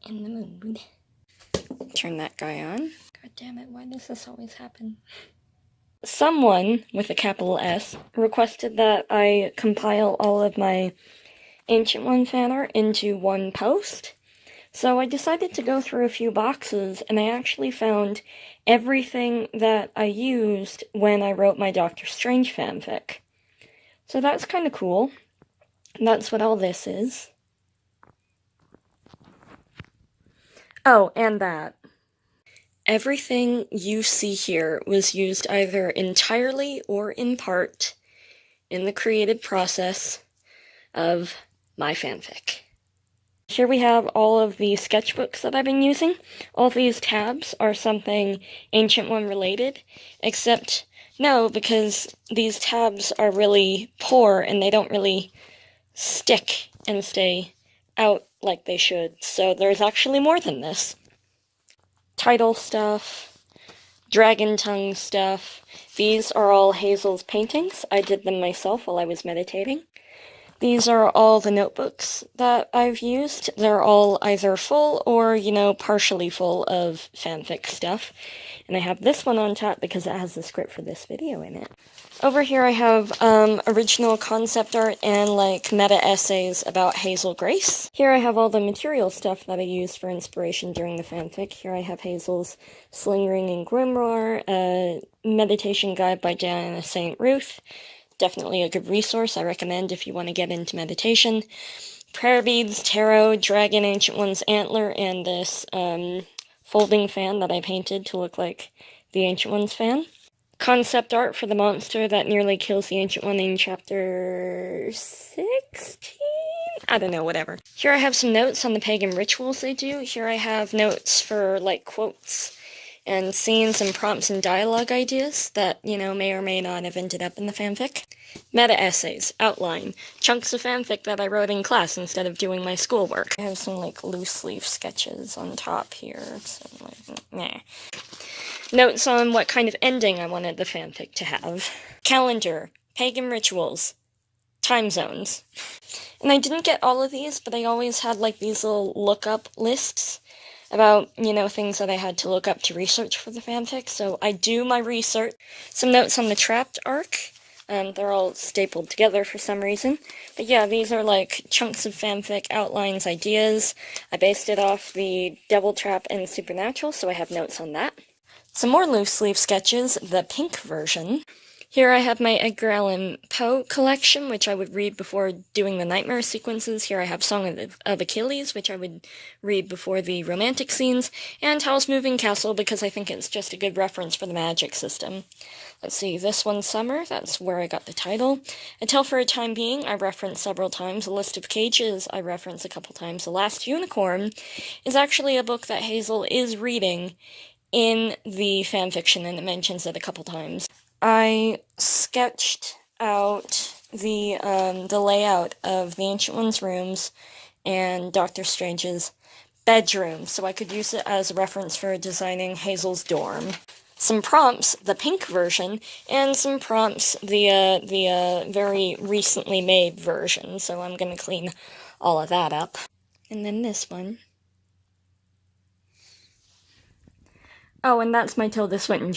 in the mood. Turn that guy on. God damn it, why does this always happen? Someone, with a capital S, requested that I compile all of my Ancient One fan art into one post. So I decided to go through a few boxes, and I actually found everything that I used when I wrote my Doctor Strange fanfic. So that's kind of cool. That's what all this is. Oh, and that. Everything you see here was used either entirely or in part in the creative process of my fanfic. Here we have all of the sketchbooks that I've been using. All of these tabs are something Ancient One related, except no, because these tabs are really poor and they don't really stick and stay out like they should, so there's actually more than this. Title stuff, dragon tongue stuff. These are all Hazel's paintings. I did them myself while I was meditating. These are all the notebooks that I've used. They're all either full or, partially full of fanfic stuff. And I have this one on top because it has the script for this video in it. Over here I have original concept art and meta essays about Hazel Grace. Here I have all the material stuff that I used for inspiration during the fanfic. Here I have Hazel's Sling Ring and Grimoire, a meditation guide by Diana St. Ruth. Definitely a good resource I recommend if you want to get into meditation. Prayer beads, tarot, dragon, Ancient One's antler, and this folding fan that I painted to look like the Ancient One's fan. Concept art for the monster that nearly kills the Ancient One in chapter 16? I don't know, whatever. Here I have some notes on the pagan rituals they do. Here I have notes for, quotes and scenes and prompts and dialogue ideas that, may or may not have ended up in the fanfic. Meta-essays, outline, chunks of fanfic that I wrote in class instead of doing my schoolwork. I have some, loose-leaf sketches on top here, so, meh. Notes on what kind of ending I wanted the fanfic to have. Calendar, pagan rituals, time zones. And I didn't get all of these, but I always had, these little look-up lists about, things that I had to look up to research for the fanfic, so I do my research. Some notes on the Trapped arc. They're all stapled together for some reason. But yeah, these are, chunks of fanfic, outlines, ideas. I based it off the Devil Trap and Supernatural, so I have notes on that. Some more loose-leaf sketches, the pink version. Here I have my Edgar Allan Poe collection, which I would read before doing the nightmare sequences. Here I have Song of Achilles, which I would read before the romantic scenes, and Howl's Moving Castle, because I think it's just a good reference for the magic system. Let's see, this one's Summer, that's where I got the title. A Tale for a Time Being, I referenced several times. A List of Cages, I referenced a couple times. The Last Unicorn is actually a book that Hazel is reading in the fanfiction, and it mentions it a couple times. I sketched out the layout of the Ancient One's rooms and Doctor Strange's bedroom, so I could use it as a reference for designing Hazel's dorm. Some prompts, the pink version, and some prompts, the very recently made version, so I'm gonna clean all of that up. And then this one. Oh, and that's my Tilda Swinton